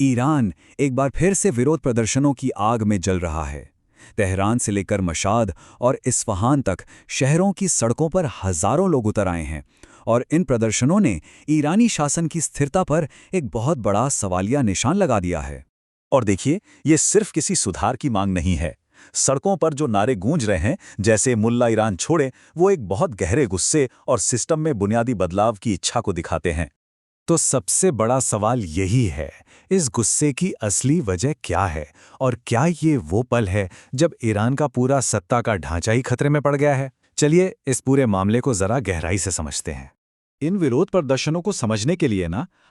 Iran एक बार फिर से विरोध प्रदर्शनों की आग में जल रहा है। तेहरान से लेकर मशाद और इस्फहान तक शहरों की सड़कों पर हजारों लोग उतर आए हैं और इन प्रदर्शनों ने ईरानी शासन की स्थिरता पर एक बहुत बड़ा सवालिया निशान लगा दिया है। और देखिए, ये सिर्फ किसी सुधार की मांग नहीं है। सड़कों पर जो नारे गूंज रहे हैं, जैसे मुल्ला ईरान छोड़े, वो एक बहुत गहरे गुस्से और सिस्टम में बुनियादी बदलाव की इच्छा को दिखाते हैं। तो सबसे बड़ा सवाल यही है, इस गुस्से की असली वजह क्या है और क्या ये वो पल है जब ईरान का पूरा सत्ता का ढांचा ही खतरे में पड़ गया है? चलिए इस पूरे मामले को जरा गहराई से समझते हैं। इन विरोध प्रदर्शनों को समझने के लिए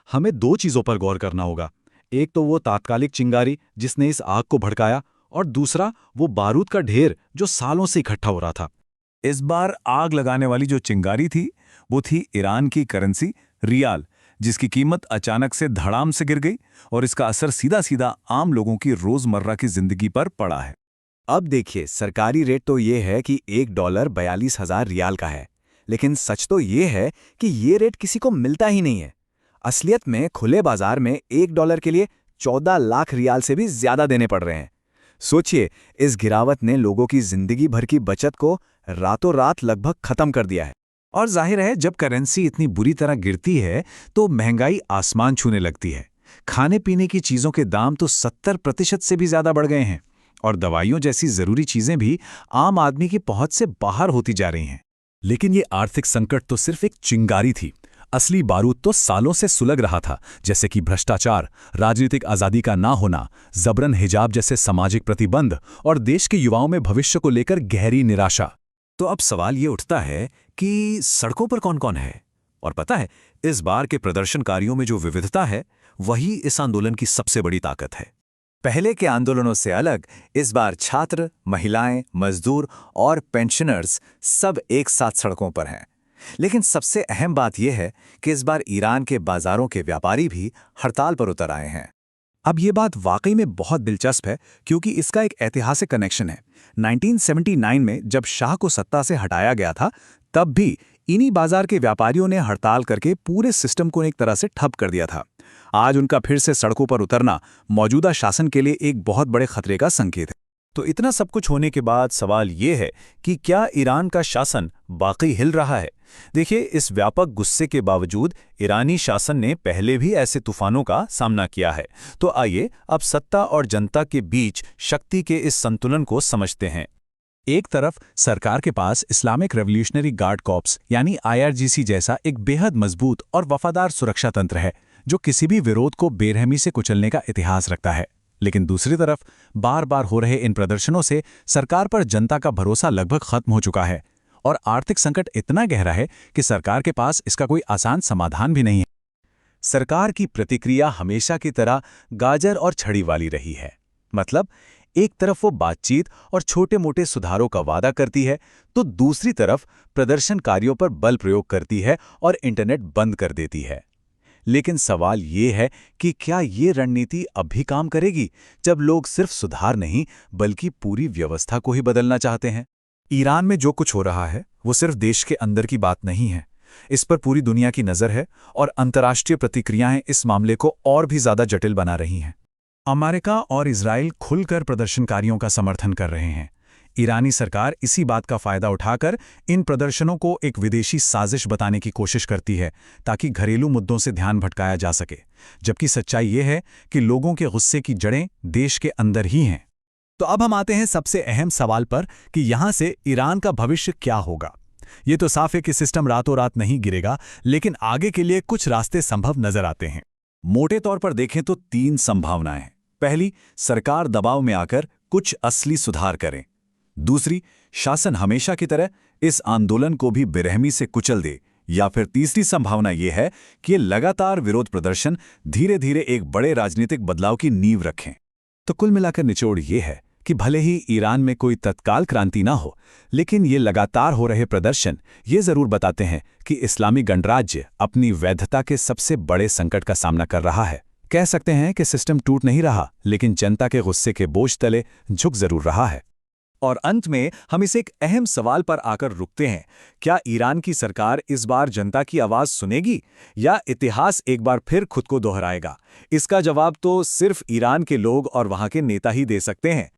हमें दो चीजों पर गौर करना होगा। एक तो वो तात्कालिक चिंगारी जिसने इस आग को भड़काया, और दूसरा वो बारूद का ढेर जो सालों से इकट्ठा हो रहा था। इस बार आग लगाने वाली जो चिंगारी थी, वो थी ईरान की करेंसी रियाल, जिसकी कीमत अचानक से धड़ाम से गिर गई और इसका असर सीधा सीधा आम लोगों की रोजमर्रा की जिंदगी पर पड़ा है। अब देखिए, सरकारी रेट तो ये है कि $1 42,000 रियाल का है, लेकिन सच तो ये है कि ये रेट किसी को मिलता ही नहीं है। असलियत में खुले बाजार में $1 के लिए 14 लाख रियाल से भी ज्यादा देने पड़ रहे हैं। सोचिए, इस गिरावट ने लोगों की जिंदगी भर की बचत को रातों रात लगभग खत्म कर दिया है। और जाहिर है, जब करेंसी इतनी बुरी तरह गिरती है तो महंगाई आसमान छूने लगती है। खाने पीने की चीज़ों के दाम तो 70% से भी ज़्यादा बढ़ गए हैं और दवाइयों जैसी ज़रूरी चीज़ें भी आम आदमी की पहुंच से बाहर होती जा रही हैं। लेकिन ये आर्थिक संकट तो सिर्फ एक चिंगारी थी। असली बारूद तो सालों से सुलग रहा था, जैसे कि भ्रष्टाचार, राजनीतिक आज़ादी का ना होना, जबरन हिजाब जैसे सामाजिक प्रतिबंध और देश के युवाओं में भविष्य को लेकर गहरी निराशा। तो अब सवाल ये उठता है कि सड़कों पर कौन कौन है? और पता है, इस बार के प्रदर्शनकारियों में जो विविधता है, वही इस आंदोलन की सबसे बड़ी ताकत है। पहले के आंदोलनों से अलग इस बार छात्र, महिलाएं, मजदूर और पेंशनर्स सब एक साथ सड़कों पर हैं। लेकिन सबसे अहम बात यह है कि इस बार ईरान के बाजारों के व्यापारी भी हड़ताल पर उतर आए हैं। अब ये बात वाकई में बहुत दिलचस्प है, क्योंकि इसका एक ऐतिहासिक कनेक्शन है। 1979 में जब शाह को सत्ता से हटाया गया था, तब भी इन्हीं बाजार के व्यापारियों ने हड़ताल करके पूरे सिस्टम को एक तरह से ठप कर दिया था। आज उनका फिर से सड़कों पर उतरना मौजूदा शासन के लिए एक बहुत बड़े खतरे का संकेत है। तो इतना सब कुछ होने के बाद सवाल ये है कि क्या ईरान का शासन वाकई हिल रहा है? देखिए, इस व्यापक गुस्से के बावजूद ईरानी शासन ने पहले भी ऐसे तूफानों का सामना किया है। तो आइए अब सत्ता और जनता के बीच शक्ति के इस संतुलन को समझते हैं। एक तरफ सरकार के पास इस्लामिक रेवोल्यूशनरी गार्ड कॉर्प्स यानी IRGC जैसा एक बेहद मजबूत और वफादार सुरक्षा तंत्र है, जो किसी भी विरोध को बेरहमी से कुचलने का इतिहास रखता है। लेकिन दूसरी तरफ बार बार हो रहे इन प्रदर्शनों से सरकार पर जनता का भरोसा लगभग खत्म हो चुका है और आर्थिक संकट इतना गहरा है कि सरकार के पास इसका कोई आसान समाधान भी नहीं है। सरकार की प्रतिक्रिया हमेशा की तरह गाजर और छड़ी वाली रही है। मतलब, एक तरफ वो बातचीत और छोटे-मोटे सुधारों का वादा करती है, तो दूसरी तरफ प्रदर्शनकारियों पर बल प्रयोग करती है और इंटरनेट बंद कर देती है। लेकिन सवाल ये है कि क्या ये रणनीति अब भी काम करेगी, जब लोग सिर्फ सुधार नहीं बल्कि पूरी व्यवस्था को ही बदलना चाहते हैं? ईरान में जो कुछ हो रहा है वो सिर्फ देश के अंदर की बात नहीं है। इस पर पूरी दुनिया की नज़र है और अंतर्राष्ट्रीय प्रतिक्रियाएं इस मामले को और भी ज़्यादा जटिल बना रही हैं। अमेरिका और इजराइल खुलकर प्रदर्शनकारियों का समर्थन कर रहे हैं। ईरानी सरकार इसी बात का फायदा उठाकर इन प्रदर्शनों को एक विदेशी साजिश बताने की कोशिश करती है, ताकि घरेलू मुद्दों से ध्यान भटकाया जा सके। जबकि सच्चाई ये है कि लोगों के गुस्से की जड़ें देश के अंदर ही हैं। तो अब हम आते हैं सबसे अहम सवाल पर कि यहाँ से ईरान का भविष्य क्या होगा। ये तो साफ है कि सिस्टम रातों रात नहीं गिरेगा, लेकिन आगे के लिए कुछ रास्ते संभव नजर आते हैं। मोटे तौर पर देखें तो 3 संभावनाएं हैं। पहली, सरकार दबाव में आकर कुछ असली सुधार करे। दूसरी, शासन हमेशा की तरह इस आंदोलन को भी बेरहमी से कुचल दे। या फिर तीसरी संभावना यह है कि ये लगातार विरोध प्रदर्शन धीरे धीरे एक बड़े राजनीतिक बदलाव की नींव रखें। तो कुल मिलाकर निचोड़ ये है कि भले ही ईरान में कोई तत्काल क्रांति ना हो, लेकिन ये लगातार हो रहे प्रदर्शन ये जरूर बताते हैं कि इस्लामी गणराज्य अपनी वैधता के सबसे बड़े संकट का सामना कर रहा है। कह सकते हैं कि सिस्टम टूट नहीं रहा, लेकिन जनता के गुस्से के बोझ तले झुक जरूर रहा है। और अंत में हम इस एक अहम सवाल पर आकर रुकते हैं, क्या ईरान की सरकार इस बार जनता की आवाज़ सुनेगी या इतिहास एक बार फिर खुद को दोहराएगा? इसका जवाब तो सिर्फ ईरान के लोग और वहाँ के नेता ही दे सकते हैं।